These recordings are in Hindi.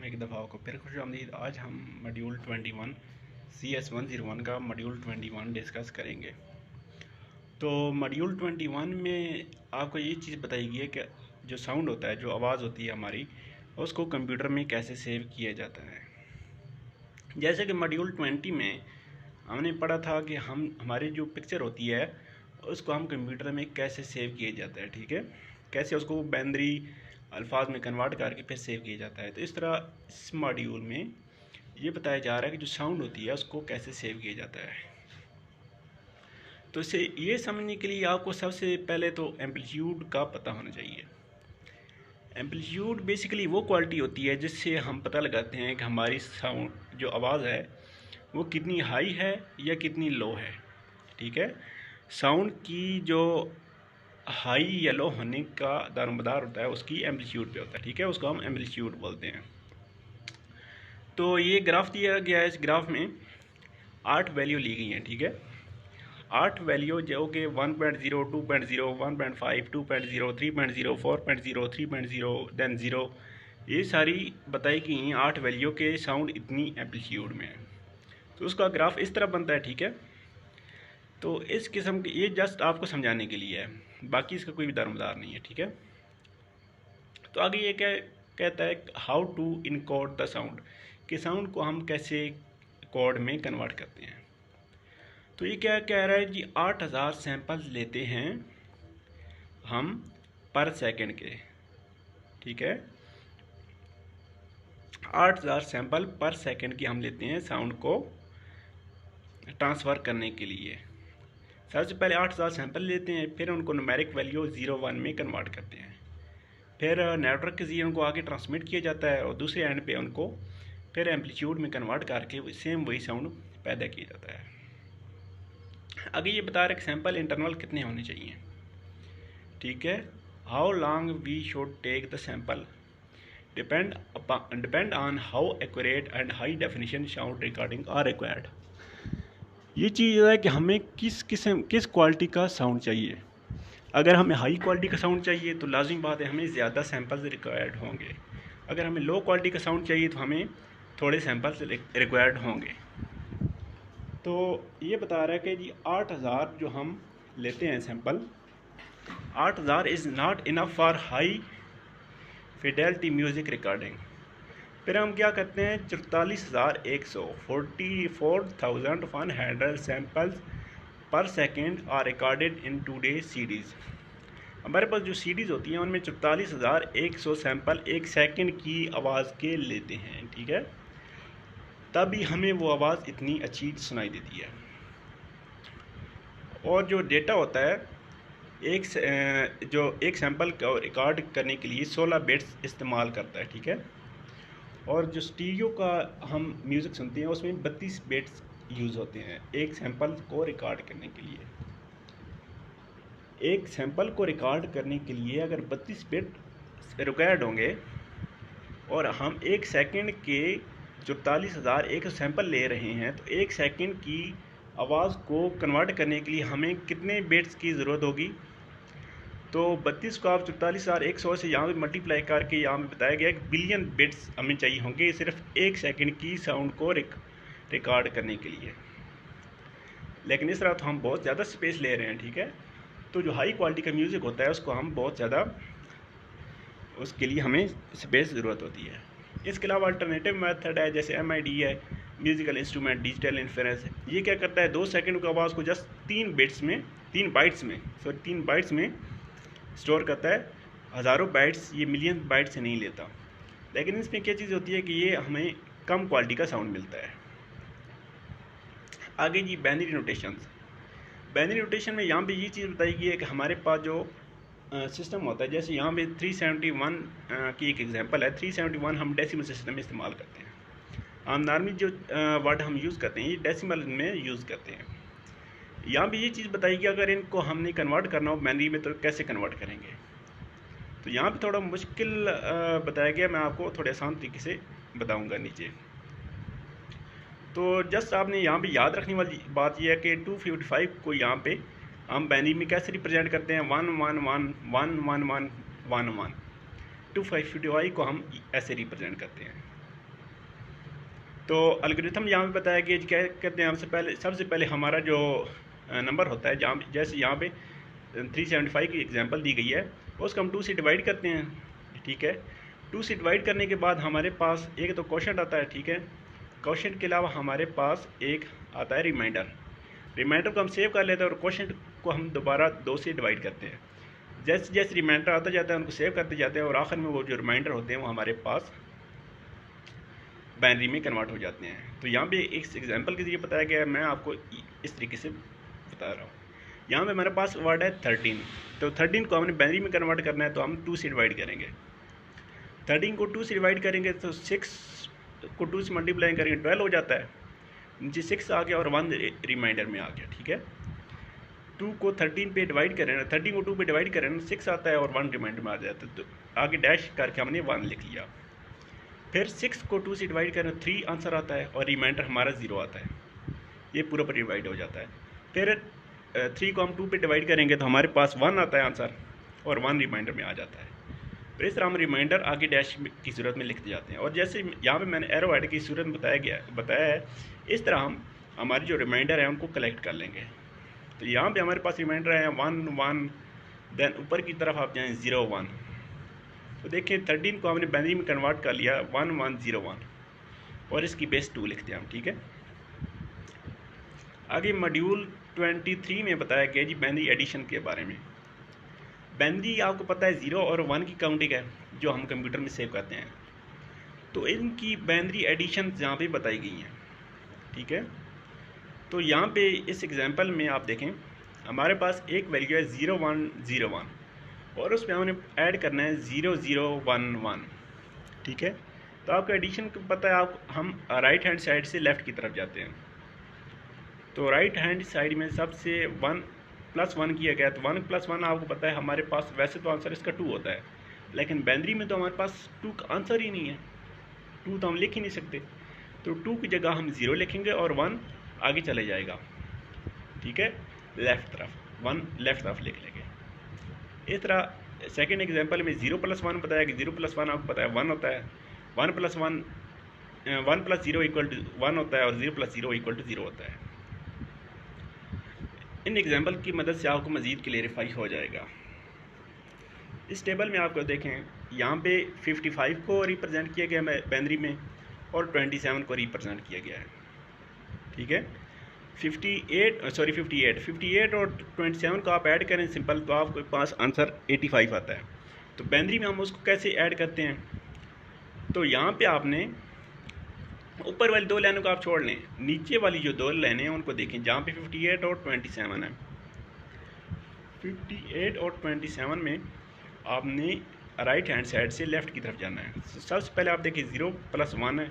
एक दफ़ा आपको फिर खुशामदीद। आज हम मॉड्यूल 21 CS101 का मॉड्यूल 21 डिस्कस करेंगे। तो मॉड्यूल 21 में आपको ये चीज़ बताई गई है कि जो साउंड होता है, जो आवाज़ होती है हमारी, उसको कंप्यूटर में कैसे सेव किया जाता है। जैसे कि मॉड्यूल 20 में हमने पढ़ा था कि हमारी जो पिक्चर होती है उसको हम कंप्यूटर में कैसे सेव किया जाता है, ठीक है, कैसे उसको बाइनरी अल्फाज में कन्वर्ट करके फिर सेव किया जाता है। तो इस तरह इस मॉड्यूल में ये बताया जा रहा है कि जो साउंड होती है उसको कैसे सेव किया जाता है। तो इसे ये समझने के लिए आपको सबसे पहले तो एम्पलीट्यूड का पता होना चाहिए। एम्पलीट्यूड बेसिकली वो क्वालिटी होती है जिससे हम पता लगाते हैं कि हमारी साउंड जो आवाज़ है वो कितनी हाई है या कितनी लो है, ठीक है। साउंड की जो हाई या लो होने का दारोमदार होता है उसकी एम्पलीट्यूड पे होता है, ठीक है, उसको हम एम्पलीट्यूड बोलते हैं। तो ये ग्राफ दिया गया है। इस ग्राफ में 8 वैल्यू ली गई हैं, ठीक है। 8 वैल्यू जो कि 1.0, 2.0, 1.5, 2.0, 3.0, 4.0, 3.0 देन 0, ये सारी बताई गई हैं 8 वैल्यू के साउंड इतनी एम्पलीट्यूड में है। तो उसका ग्राफ इस तरह बनता है, ठीक है। तो इस किस्म के ये जस्ट आपको समझाने के लिए है, बाकी इसका कोई भी दारोमदार नहीं है, ठीक है। तो आगे ये क्या कहता है, how to encode the sound, कि साउंड को हम कैसे कोड में कन्वर्ट करते हैं। तो ये क्या कह रहा है जी, 8000 सैंपल्स लेते हैं हम पर सेकंड के, ठीक है। 8000 सैंपल पर सेकंड की हम लेते हैं साउंड को ट्रांसफ़र करने के लिए। सबसे पहले 8000 सैंपल लेते हैं, फिर उनको न्यूमेरिक वैल्यू 0-1 में कन्वर्ट करते हैं, फिर नेटवर्क के जरिए उनको आगे ट्रांसमिट किया जाता है और दूसरे एंड पे उनको फिर एम्पलीट्यूड में कन्वर्ट करके सेम वही साउंड पैदा किया जाता है। आगे ये बता रहे कि सैंपल इंटरवल कितने होने चाहिए, ठीक है। How long we should take the sample depend on how accurate and high definition sound recording are required. ये चीज़ है कि हमें किस क्वालिटी का साउंड चाहिए। अगर हमें हाई क्वालिटी का साउंड चाहिए तो लाजिम बात है हमें ज़्यादा सैंपल्स रिक्वायर्ड होंगे। अगर हमें लो क्वालिटी का साउंड चाहिए तो हमें थोड़े सैंपल्स रिक्वायर्ड होंगे। तो ये बता रहा है कि जी 8000 जो हम लेते हैं sample, 8000 is not enough for high fidelity music recording. फिर हम क्या करते हैं, 44,100 samples per second are recorded in today CDs. हमारे पास जो सीडीज़ होती हैं उनमें 44,100 सैंपल एक सेकंड की आवाज़ के लेते हैं, ठीक है। तभी हमें वो आवाज़ इतनी अच्छी सुनाई देती है। और जो डेटा होता है जो एक सैंपल को रिकॉर्ड करने के लिए 16 बिट्स इस्तेमाल करता है, ठीक है। और जो स्टीरियो का हम म्यूज़िक सुनते हैं उसमें 32 बिट्स यूज़ होते हैं एक सैंपल को रिकॉर्ड करने के लिए। एक सैंपल को रिकॉर्ड करने के लिए अगर 32 बिट रिक्वायर्ड होंगे और हम एक सेकंड के 44,100 सैंपल ले रहे हैं, तो एक सेकंड की आवाज़ को कन्वर्ट करने के लिए हमें कितने बिट्स की ज़रूरत होगी। तो 32 को आप 44,100 से यहाँ पे मल्टीप्लाई करके यहाँ पे बताया गया कि बिलियन बिट्स हमें चाहिए होंगे सिर्फ एक सेकंड की साउंड को रिकॉर्ड करने के लिए। लेकिन इस तरह तो हम बहुत ज़्यादा स्पेस ले रहे हैं, ठीक है। तो जो हाई क्वालिटी का म्यूज़िक होता है उसको हम बहुत ज़्यादा, उसके लिए हमें स्पेस ज़रूरत होती है। इसके अलावा अल्टरनेटिव मेथड है जैसे MID है, म्यूज़िकल इंस्ट्रूमेंट डिजिटल इन्फ्रेंस। ये क्या करता है, 2 सेकंड की आवाज़ को जस्ट 3 बाइट्स में स्टोर करता है। हज़ारों बाइट्स, ये मिलियन बाइट से नहीं लेता। लेकिन इसमें क्या चीज़ होती है कि ये हमें कम क्वालिटी का साउंड मिलता है। आगे जी बाइनरी नोटेशंस। बाइनरी नोटेशन में यहाँ पे ये चीज़ बताई गई है कि हमारे पास जो सिस्टम होता है, जैसे यहाँ पे 371 की एक एग्जांपल है। 371 हम डेसिमल सिस्टम में इस्तेमाल करते हैं। हम नॉर्मली जो वर्ड हम यूज़ करते हैं ये डेसिमल में यूज़ करते हैं। यहाँ पे ये चीज़ बताई कि अगर इनको हमने कन्वर्ट करना हो बाइनरी में तो कैसे कन्वर्ट करेंगे। तो यहाँ पे थोड़ा मुश्किल बताया गया, मैं आपको थोड़े आसान तरीके से बताऊँगा नीचे। तो जस्ट आपने यहाँ पे याद रखने वाली बात यह है कि 255 को यहाँ पे हम बाइनरी में कैसे रिप्रेजेंट करते हैं, 1111111। 255 को हम ऐसे रिप्रेजेंट करते हैं। तो अलगोरिथम यहाँ पे बताया कि क्या कहते हैं, सबसे पहले हमारा जो नंबर होता है, जहाँ जैसे यहाँ पे 375 की एग्जांपल दी गई है, उसको हम 2 से डिवाइड करते हैं, ठीक है। 2 से डिवाइड करने के बाद हमारे पास एक तो क्वोशंट आता है, ठीक है। क्वोशंट के अलावा हमारे पास एक आता है रिमाइंडर को हम सेव कर लेते हैं और क्वोशंट को हम दोबारा 2 से डिवाइड करते हैं। जैसे जैसे रिमाइंडर आता जाता है उनको सेव करते जाते हैं और आखिर में वो जो रिमाइंडर होते हैं वो हमारे पास बाइनरी में कन्वर्ट हो जाते हैं। तो यहाँ पे एक एग्जांपल के जरिए बताया गया है, मैं आपको इस तरीके से बता रहा हूँ। यहाँ पे हमारे पास वर्ड है 13, तो 13 को हमने बाइनरी में कन्वर्ट करना है, तो हम 2 से डिवाइड करेंगे। 13 को 2 से डिवाइड करेंगे तो 6 को 2 से मल्टीप्लाई करेंगे 12 हो जाता है, नीचे 6 आ गया और 1 रिमाइंडर में आ गया, ठीक है। 2 को 13 पे डिवाइड करें, 13 को 2 पे डिवाइड करें 6 आता है और 1 रिमाइंडर में आ जाता है, तो आगे डैश करके हमने 1 लिख लिया। फिर 6 को 2 से डिवाइड करें 3 आंसर आता है और रिमाइंडर हमारा 0 आता है, ये पूरा पर डिवाइड हो जाता है। फिर 3 को हम 2 पे डिवाइड करेंगे तो हमारे पास 1 आता है आंसर और 1 रिमाइंडर में आ जाता है। तो इस तरह हम रिमाइंडर आगे डैश की सूरत में लिखते जाते हैं, और जैसे यहाँ पे मैंने एरो ऐड की सूरत में बताया है, इस तरह हम हमारी जो रिमाइंडर है उनको कलेक्ट कर लेंगे। तो यहाँ पे हमारे पास रिमाइंडर है 1 1, देन ऊपर की तरफ आप जाएँ 0 1, तो देखिए 13 को हमने बाइनरी में कन्वर्ट कर लिया 1 1 0 1 और इसकी बेस 2 लिखते हैं हम, ठीक है। आगे मॉड्यूल 23 में बताया गया जी बाइनरी एडिशन के बारे में। बाइनरी आपको पता है 0 और 1 की काउंटिंग है जो हम कंप्यूटर में सेव करते हैं, तो इनकी बाइनरी एडिशन यहाँ पे बताई गई हैं, ठीक है। तो यहाँ पे इस एग्जांपल में आप देखें हमारे पास एक वैल्यू है 0 1 0 1 और उसमें हमने ऐड करना है 0 0 1 1, ठीक है। तो आपको एडिशन को पता है, हम राइट हैंड साइड से लेफ़्ट की तरफ जाते हैं, तो राइट हैंड साइड में सबसे 1 + 1 किया गया, तो 1 + 1 आपको पता है हमारे पास वैसे तो आंसर इसका 2 होता है, लेकिन बाइनरी में तो हमारे पास 2 का आंसर ही नहीं है, 2 तो हम लिख ही नहीं सकते, तो 2 की जगह हम 0 लिखेंगे और 1 आगे चले जाएगा, ठीक है, लेफ़्ट तरफ 1 लेफ़्ट तरफ लिख लेंगे। इस तरह सेकेंड एग्जांपल में 0 + 1 बताया कि 0 + 1 आपको पता है 1 होता है, 1 + 0 = 1 होता है और 0 + 0 = 0 होता है। इन एग्जांपल की मदद से आपको मज़ीद क्लेरिफाई हो जाएगा। इस टेबल में आपको देखें यहाँ पे 55 को रिप्रेजेंट किया गया है बाइनरी में और 27 को रिप्रेजेंट किया गया है, ठीक है। 58 और 27 को आप ऐड करें सिंपल, तो आपके पास आंसर 85 आता है। तो बाइनरी में हम उसको कैसे ऐड करते हैं, तो यहाँ पे आपने ऊपर वाली 2 लाइनों को आप छोड़ लें, नीचे वाली जो 2 लाइनें हैं उनको देखें जहाँ पे 58 और 27 है। 58 और 27 में आपने राइट हैंड साइड से लेफ़्ट की तरफ जाना है। सबसे पहले आप देखिए 0 + 1 है,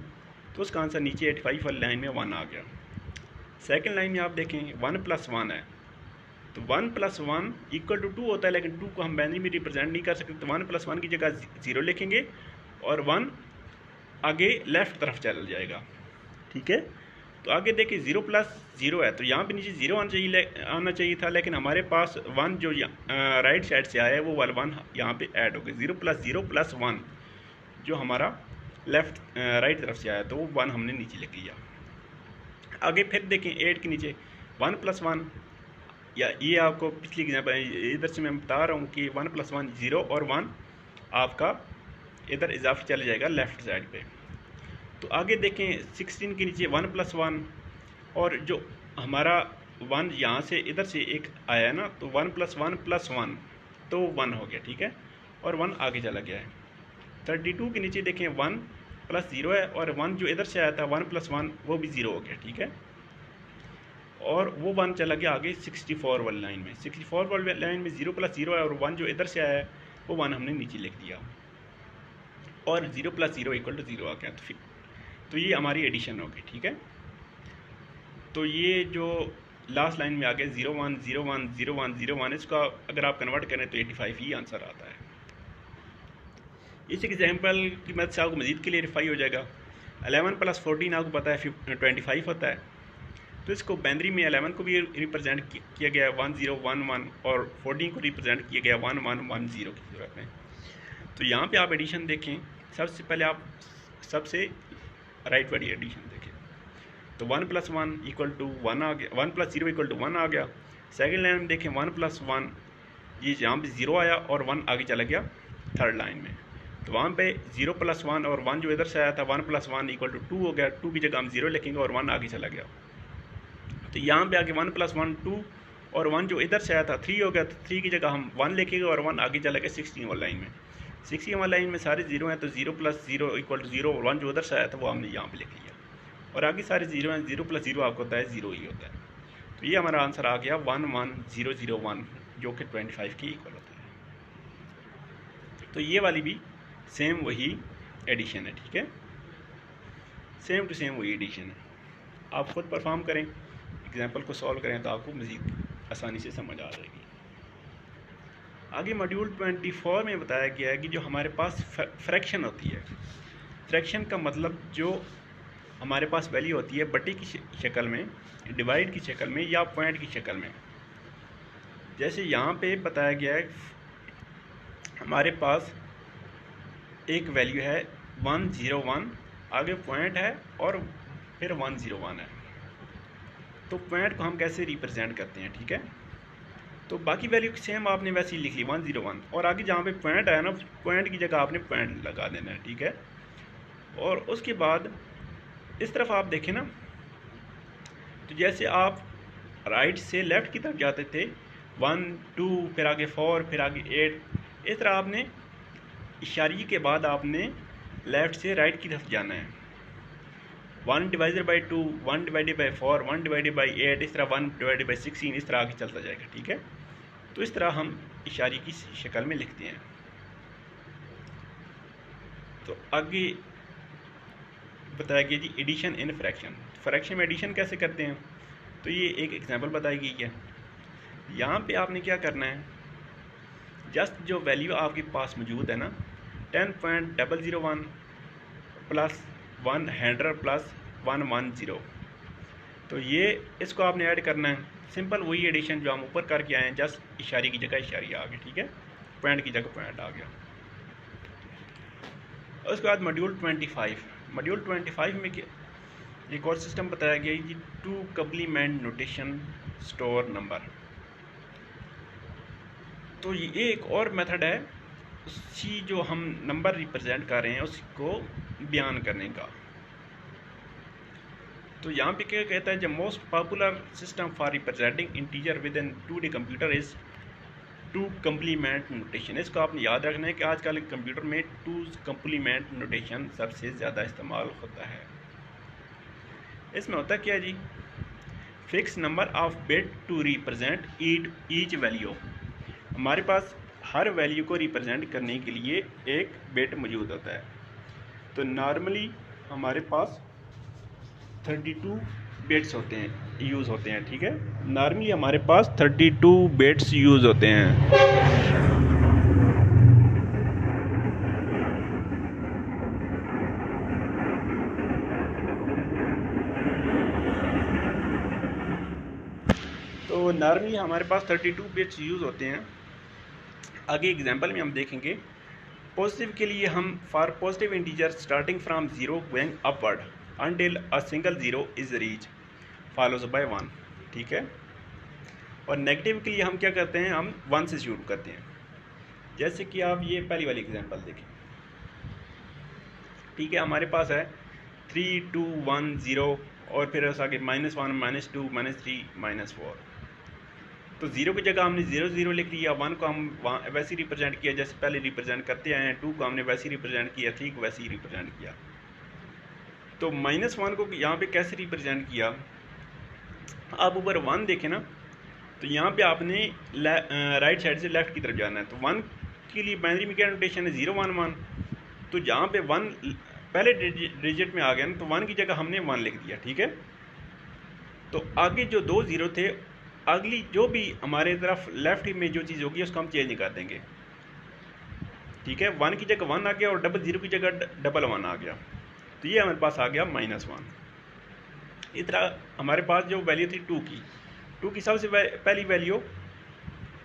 तो उसका आंसर नीचे 85 वाली लाइन में 1 आ गया। सेकंड लाइन में आप देखें 1 + 1 है, तो 1 + 1 = 2 होता है, लेकिन 2 को हम बाइनरी में रिप्रेजेंट नहीं कर सकते, तो 1 + 1 की जगह 0 लिखेंगे और 1 आगे लेफ़्ट तरफ चल जाएगा, ठीक है। तो आगे देखिए 0 + 0 है, तो यहाँ पे नीचे 0 आना चाहिए था, लेकिन हमारे पास 1 जो राइट साइड से आया है वो वाला 1 यहाँ पे ऐड हो गया। 0 + 0 + 1 जो हमारा राइट तरफ से आया, तो वो 1 हमने नीचे लिख लिया। आगे फिर देखें 8 के नीचे 1 + 1, या ये आपको पिछली एग्जाम्पल इधर से मैं बता रहा हूँ कि 1 + 1 0 और 1 आपका इधर इजाफी चला जाएगा लेफ़्ट साइड पे। तो आगे देखें 16 के नीचे 1 + 1 और जो हमारा 1 यहाँ से इधर से एक आया है ना, तो 1 + 1 + 1 तो 1 हो गया, ठीक है, और 1 आगे चला गया है। 32 के नीचे देखें 1 + 0 है और 1 जो इधर से आया था 1 + 1 वो भी 0 हो गया, ठीक है, और वो 1 चला गया आगे 64 वाली लाइन में। 64 वाली लाइन में 0 + 0 है और 1 जो इधर से आया है वो 1 हमने नीचे लिख दिया और 0 + 0 = 0 आ गया। तो ये हमारी एडिशन होगी, ठीक है। तो ये जो लास्ट लाइन में आ गया 0 1 0 1 0 1 0 1, इसका अगर आप कन्वर्ट करें तो 85 ही आंसर आता है। इस एग्जाम्पल की मदद से आपको मज़ीद क्लियरिफाई हो जाएगा। 11 + 14 आपको पता है 25 होता है, तो इसको बाइनरी में 11 को भी रिप्रेजेंट किया गया है 1 0 1 1 और 14 को रिप्रेजेंट किया गया 1 1 1 0 की सूरत में। तो यहाँ पे आप एडिशन देखें, सबसे पहले आप सबसे राइट वाली एडिशन देखें। तो 1 + 1 = 1 आ गया, 1 + 0 = 1 आ गया। सेकेंड लाइन में देखें 1 + 1, ये यहाँ पे 0 आया और 1 आगे चला गया थर्ड लाइन में। तो वहाँ पे 0 + 1 और 1 जो इधर से आया था 1 + 1 = 2 हो गया, 2 की जगह हम 0 लिखेंगे और 1 आगे चला गया। तो यहाँ पे आगे 1 + 1 2 और 1 जो इधर से आया था 3 हो गया, तो 3 की जगह हम 1 लिखेंगे और 1 आगे चला गया 16 वाली लाइन में। 16 वाली लाइन में सारे 0 हैं, तो 0 + 0 = 0 और 1 जो उधर से आया था वो हमने यहाँ पे लिख लिया। और आगे सारे 0 हैं, 0 + 0 आपको होता है 0 ही होता है। तो ये हमारा आंसर आ गया 11001, जो कि 25 के इक्वल होता है। तो ये वाली भी सेम वही एडिशन है, ठीक है, सेम टू सेम वही एडिशन है। आप खुद परफॉर्म करें, एग्जाम्पल को सॉल्व करें तो आपको मज़ीद आसानी से समझ आ जाएगी। आगे मॉड्यूल 24 में बताया गया है कि जो हमारे पास फ्रैक्शन होती है, फ्रैक्शन का मतलब जो हमारे पास वैल्यू होती है बटे की शक्ल में, डिवाइड की शक्ल में या पॉइंट की शक्ल में। जैसे यहाँ पे बताया गया है हमारे पास एक वैल्यू है 101, आगे पॉइंट है और फिर 101 है। तो पॉइंट को हम कैसे रिप्रेजेंट करते हैं, ठीक है। तो बाकी वैल्यू सेम आपने वैसे ही लिख ली 101, और आगे जहाँ पे पॉइंट आया ना, पॉइंट की जगह आपने पॉइंट लगा देना है, ठीक है। और उसके बाद इस तरफ आप देखें ना, तो जैसे आप राइट से लेफ़्ट की तरफ जाते थे 1 2 फिर आगे 4 फिर आगे 8, इस तरह आपने इशारे के बाद आपने लेफ़्ट से राइट की तरफ जाना है। 1 / 2, 1 / 4, 1 / 8, इस तरह 1 / 16, इस तरह आगे चलता जाएगा, ठीक है। तो इस तरह हम इशारे की शक्ल में लिखते हैं। तो आगे बताया गया जी एडिशन इन फ्रैक्शन। फ्रैक्शन में एडिशन कैसे करते हैं, तो ये एक एग्जांपल बताई गई है। यहाँ पे आपने क्या करना है, जस्ट जो वैल्यू आपके पास मौजूद है ना 10.001 + 100 + 110, तो ये इसको आपने ऐड करना है। सिंपल वही एडिशन जो हम ऊपर करके आए हैं, जस्ट इशारे की जगह इशारी आ गई, ठीक है, पॉइंट की जगह पॉइंट आ गया। उसके बाद मॉड्यूल 25 में एक और सिस्टम बताया गया कि 2 कंप्लीमेंट नोटेशन स्टोर नंबर। तो ये एक और मेथड है उसी जो हम नंबर रिप्रेजेंट कर रहे हैं उसको बयान करने का। तो यहाँ पे क्या कहता है, the most popular system for representing integer with in 2D computer is 2 complement notation. इसको आपने याद रखना है कि आजकल कंप्यूटर में 2 कंप्लीमेंट नोटेशन सबसे ज़्यादा इस्तेमाल होता है। इसमें होता क्या है जी, fix number of bit to represent each value. हमारे पास हर वैल्यू को रिप्रेजेंट करने के लिए एक बिट मौजूद होता है। तो नॉर्मली हमारे पास 32 बिट्स होते हैं, यूज़ होते हैं, ठीक है। नॉर्मली हमारे पास 32 बिट्स यूज़ होते हैं। तो नॉर्मली हमारे पास 32 बिट्स यूज़ होते हैं। आगे एग्जांपल में हम देखेंगे, पॉजिटिव के लिए हम for positive integer starting from 0 going upward until a single 0 is reached follows by 1, ठीक है। और नेगेटिव के लिए हम क्या करते हैं, हम 1 से शुरू करते हैं। जैसे कि आप ये पहली वाली एग्जांपल देखें, ठीक है, हमारे पास है 3 2 1 0 और फिर उस आगे -1 -2 -3 -4। तो 0 की जगह हमने 0 0 लिख लिया, 1 को हम वहाँ वैसे ही रिप्रेजेंट किया जैसे पहले रिप्रेजेंट करते आए हैं, 2 को हमने वैसे ही रिप्रेजेंट किया, 3 को वैसे ही रिप्रेजेंट किया। तो -1 को यहाँ पे कैसे रिप्रेजेंट किया, आप ऊपर 1 देखें ना, तो यहाँ पे आपने राइट साइड से लेफ्ट की तरफ जाना है। तो 1 के लिए बाइनरी में क्या नोटेशन है 0 1 1, तो जहाँ पे 1 पहले डिजिट में आ गया ना, तो 1 की जगह हमने 1 लिख दिया, ठीक है। तो आगे जो 2 0 थे, अगली जो भी हमारे तरफ लेफ्ट में जो चीज़ होगी उसको हम चेंज नहीं कर देंगे, ठीक है। 1 की जगह 1 आ गया और 0 की जगह 1 आ गया, तो ये हमारे पास आ गया -1। इस तरह हमारे पास जो वैल्यू थी 2 की सबसे पहली वैल्यू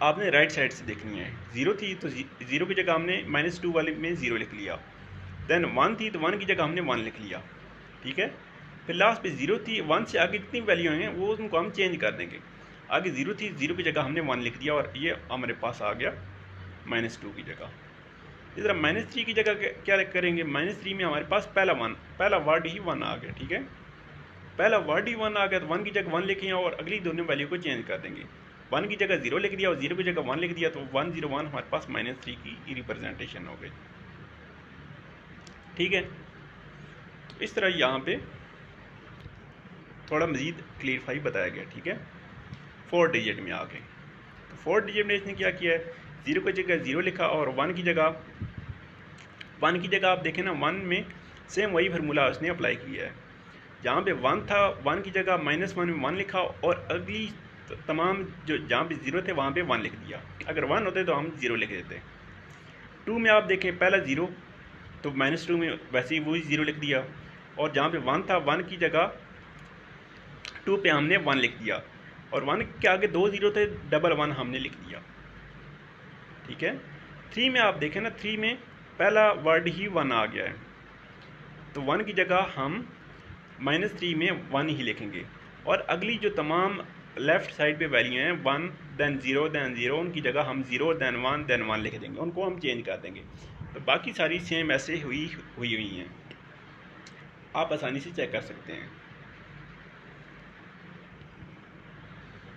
आपने राइट साइड से देखनी है। 0 थी तो 0 की जगह हमने -2 वाले में 0 लिख लिया। देन 1 थी तो 1 की जगह हमने 1 लिख लिया, ठीक है। फिर लास्ट पे 0 थी, 1 से आगे जितनी वैल्यू हैं वो उनको हम चेंज कर देंगे। आगे 0 थी, 0 की जगह हमने 1 लिख दिया और ये हमारे पास आ गया -2 की जगह। इस तरह -3 की जगह क्या करेंगे, -3 में हमारे पास पहला वर्ड ही 1 आ गया, ठीक है। पहला वर्ड ही 1 आ गया तो 1 की जगह 1 लिखें और अगली दोनों वैल्यू को चेंज कर देंगे। 1 की जगह 0 लिख दिया और 0 की जगह 1 लिख दिया तो 101 हमारे पास -3 की रिप्रेजेंटेशन हो गई, ठीक है। तो इस तरह यहाँ पे थोड़ा मज़ीद क्लियरफाई बताया गया, ठीक है। 4 डिजिट में आ गए तो 4 डिजिट में इसने क्या किया है, 0 की जगह 0 लिखा और 1 की जगह आप देखें ना 1 में सेम वही फार्मूला उसने अप्लाई किया है। जहाँ पे 1 था 1 की जगह -1 में 1 लिखा और अगली तमाम जो जहाँ पे 0 थे वहाँ पे 1 लिख दिया। अगर 1 होते तो हम 0 लिख देते। 2 में आप देखें पहला 0 तो -2 में वैसे ही वही 0 लिख दिया और जहाँ पे 1 था 1 की जगह 2 पे हमने 1 लिख दिया और 1 के आगे 2 0 थे, डबल 1 हमने लिख दिया, ठीक है। 3 में आप देखें ना 3 में पहला वर्ड ही 1 आ गया है तो 1 की जगह हम -3 में 1 ही लिखेंगे और अगली जो तमाम लेफ़्ट साइड पे वैल्यू हैं 1 then 0 उनकी जगह हम 0 then 1 लिख देंगे, उनको हम चेंज कर देंगे। तो बाकी सारी सेम ऐसे हुई हैं, आप आसानी से चेक कर सकते हैं।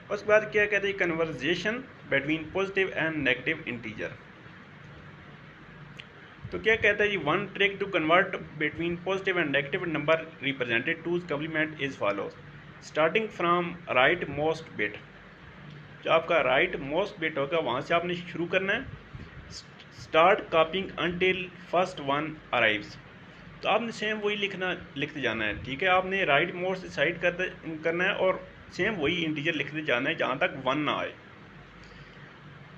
उसके बाद क्या कहते हैं, conversion between positive and negative integer. तो क्या कहता है जी, 1 trick to convert between positive and negative number represented two complement is follows, starting from right most bit. जो आपका राइट मोस्ट बिट होगा वहाँ से आपने शुरू करना है, start कॉपिंग until first one arrives. तो आपने सेम वही लिखते जाना है, ठीक है। आपने राइट मोस्ट डिसाइड करना है और सेम वही इंटीजर लिखते जाना है जहाँ तक 1 ना आए।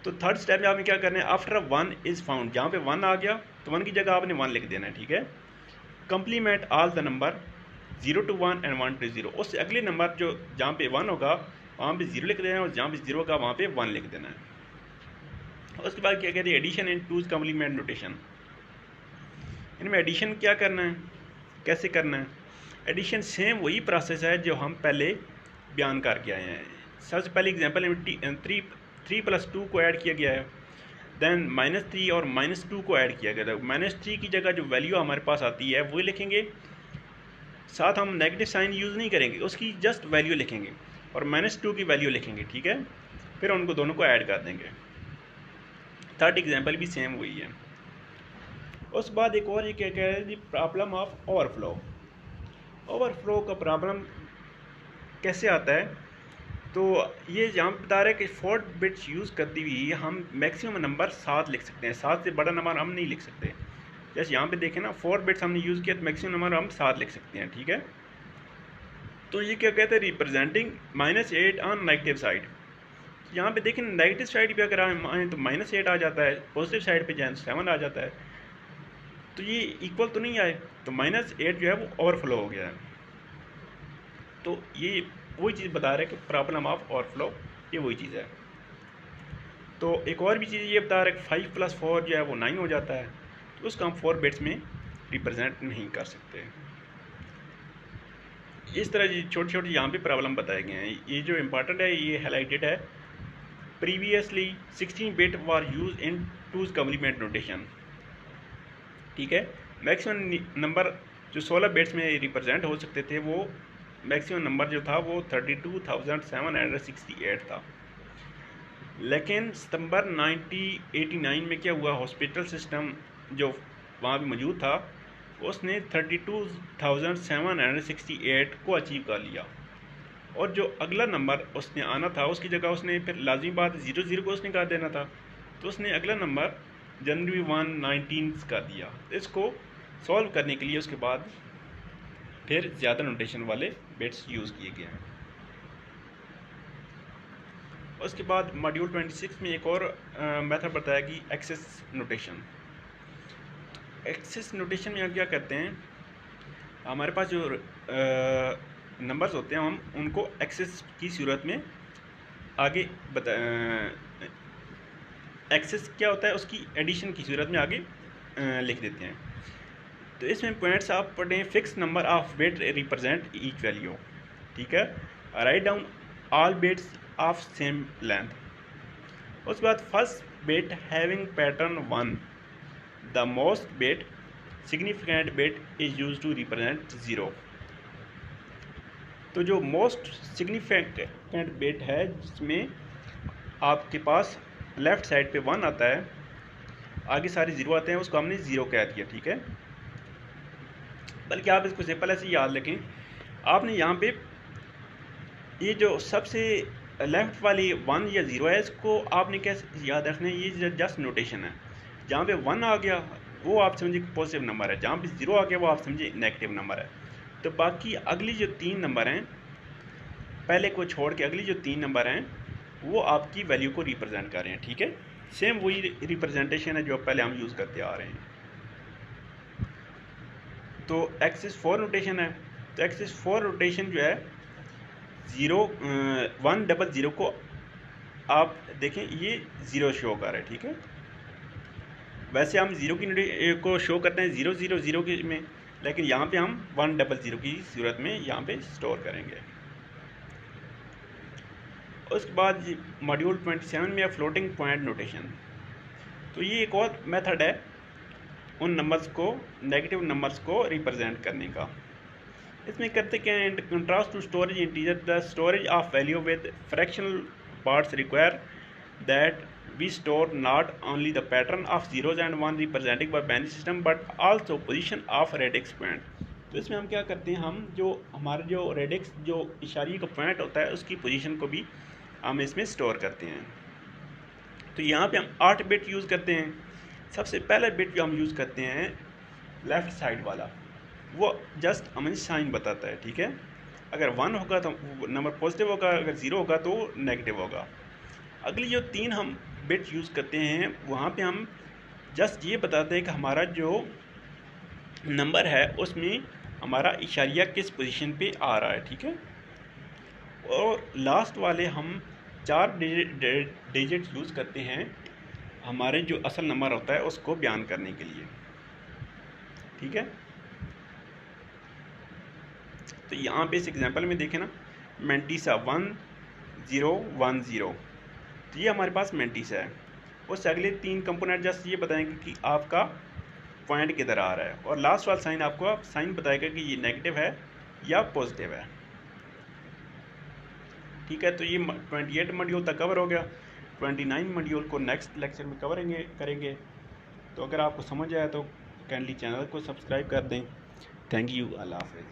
तो थर्ड स्टेप में आपने क्या करना है, आफ्टर 1 इज़ फाउंड, जहाँ पे 1 आ गया तो 1 की जगह आपने 1 लिख देना है, ठीक है। Complement all the number 0 to 1 and 1 to 0, उससे अगले नंबर जो जहाँ पे 1 होगा वहाँ पे 0 लिख देना है और जहाँ पे 0 होगा वहाँ पे 1 लिख देना है। उसके बाद क्या कहते हैं, addition in twos complement notation. इनमें एडिशन क्या करना है, कैसे करना है। एडिशन सेम वही प्रोसेस है जो हम पहले बयान करके आए हैं। सबसे पहले एग्जांपल में 3 + 2 को ऐड किया गया है, देन -3 और -2 को ऐड किया गया था। -3 की जगह जो वैल्यू हमारे पास आती है वही लिखेंगे, साथ हम नेगेटिव साइन यूज़ नहीं करेंगे, उसकी जस्ट वैल्यू लिखेंगे और -2 की वैल्यू लिखेंगे, ठीक है। फिर उनको दोनों को ऐड कर देंगे। थर्ड एग्जांपल भी सेम वही है। उस बाद एक और ये क्या कह रहे हैं, प्रॉब्लम ऑफ ओवरफ्लो। ओवरफ्लो का प्रॉब्लम कैसे आता है, तो ये यहाँ बता रहे हैं कि 4 बिट्स यूज़ करती हुई हम मैक्सिमम नंबर 7 लिख सकते हैं, 7 से बड़ा नंबर हम नहीं लिख सकते। जैसे यहाँ पे देखें ना 4 बिट्स हमने यूज़ किया तो मैक्सिमम नंबर हम 7 लिख सकते हैं, ठीक है। तो ये क्या कहते हैं, रिप्रेजेंटिंग -8 ऑन नेगेटिव साइड। यहाँ पे देखें नेगेटिव साइड पे अगर हम आएँ तो -8 आ जाता है, पॉजिटिव साइड पे जाए 7 आ जाता है। तो ये इक्वल तो नहीं आए, तो -8 जो है वो ओवरफ्लो हो गया है। तो ये वही चीज़ बता रहे हैं कि प्रॉब्लम ऑफ ओवरफ्लो, ये वही चीज़ है। तो एक और भी चीज़ ये बता रहे हैं कि 5 + 4 जो है वो 9 हो जाता है, तो उसको हम 4 बिट्स में रिप्रेजेंट नहीं कर सकते। इस तरह छोटी छोटी यहाँ पे प्रॉब्लम बताए गए हैं। ये जो इम्पोर्टेंट है ये हाईलाइटेड है, previously 16 bit were use in twos complement notation, ठीक है। मैक्सिमम नंबर जो 16 बिट्स में रिप्रेजेंट हो सकते थे वो मैक्सिमम नंबर जो था वो 32,768 था। लेकिन सितंबर 1989 में क्या हुआ, हॉस्पिटल सिस्टम जो वहाँ भी मौजूद था उसने 32,768 को अचीव कर लिया और जो अगला नंबर उसने आना था उसकी जगह उसने फिर लाजमी बात 00 को उसने कर देना था, तो उसने अगला नंबर जनवरी 1 19 कर दिया। इसको सॉल्व करने के लिए उसके बाद फिर ज़्यादा नोटेशन वाले बिट्स यूज़ किए गए हैं। उसके बाद मॉड्यूल 26 में एक और मेथड बताया कि एक्सेस नोटेशन। एक्सेस नोटेशन में हम क्या करते हैं, हमारे पास जो नंबर्स होते हैं हम उनको एक्सेस की सूरत में आगे एक्सेस क्या होता है उसकी एडिशन की सूरत में आगे लिख देते हैं। तो तो इसमें पॉइंट्स आप पढ़ें fix number of bit represent each value, ठीक है। Right down all bits of same length. उसके बाद first bit having pattern 1, the most bit significant bit is use to represent 0। तो जो मोस्ट सिग्निफिकेंट बिट है जिसमें आपके पास लेफ्ट साइड पे 1 आता है, आगे सारे 0 आते हैं, उसको हमने 0 कह दिया, ठीक है। बल्कि आप इसको सिंपल ऐसे याद रखें, आपने यहाँ पे ये जो सबसे लेफ्ट वाली 1 या 0 है, इसको आपने कैसे याद रखना है, ये जस्ट नोटेशन है। जहाँ पे 1 आ गया वो आप समझिए पॉजिटिव नंबर है, जहाँ पे 0 आ गया वो आप समझिए नेगेटिव नंबर है। तो बाकी अगली जो 3 नंबर हैं, पहले को छोड़ के अगली जो 3 नंबर हैं वो आपकी वैल्यू को रिप्रेजेंट कर रहे हैं, ठीक है। सेम वही रिप्रेजेंटेशन है जो पहले हम यूज़ करते आ रहे हैं। तो एक्सिस 4 रोटेशन है, तो एक्सिस 4 रोटेशन जो है 100 को आप देखें ये 0 शो कर रहा है, ठीक है। वैसे हम 0 की को शो करते हैं 000 के में, लेकिन यहाँ पे हम 100 की सूरत में यहाँ पे स्टोर करेंगे। उसके बाद मॉड्यूल 27 में फ्लोटिंग पॉइंट नोटेशन। तो ये एक और मेथड है उन नंबर्स को, नेगेटिव नंबर्स को रिप्रेजेंट करने का। इसमें करते क्या है, contrast to storage integer, the storage of value with fractional parts require that we store not only the pattern of zeros and 1 representing by binary system but also position of radix point. तो इसमें हम क्या करते हैं, हम जो हमारे जो रेडिक्स जो इशारे का पॉइंट होता है उसकी पोजीशन को भी हम इसमें स्टोर करते हैं। तो यहाँ पे हम 8 बिट यूज़ करते हैं। सबसे पहला बिट जो हम यूज़ करते हैं लेफ़्ट साइड वाला, वो जस्ट हमें साइन बताता है, ठीक है। अगर 1 होगा तो नंबर पॉजिटिव होगा, अगर 0 होगा तो नेगेटिव होगा। अगली जो 3 हम बिट यूज़ करते हैं वहाँ पे हम जस्ट ये बताते हैं कि हमारा जो नंबर है उसमें हमारा इशारिया किस पोजीशन पे आ रहा है, ठीक है। और लास्ट वाले हम 4 डिजिट यूज़ करते हैं हमारे जो असल नंबर होता है उसको बयान करने के लिए, ठीक है। तो यहाँ पे इस एग्जांपल में देखें ना, मेंटिसा 1010, तो ये हमारे पास मेंटिसा है। उससे अगले 3 कंपोनेंट जस्ट ये बताएंगे कि आपका पॉइंट किधर आ रहा है, और लास्ट वाला साइन आपको साइन बताएगा कि ये नेगेटिव है या पॉजिटिव है, ठीक है। तो ये 28 मॉड्यूल तक कवर हो गया। 29 मॉड्यूल को नेक्स्ट लेक्चर में करेंगे। तो अगर आपको समझ आया तो काइंडली चैनल को सब्सक्राइब कर दें। थैंक यू, अल्लाह हाफ़िज़।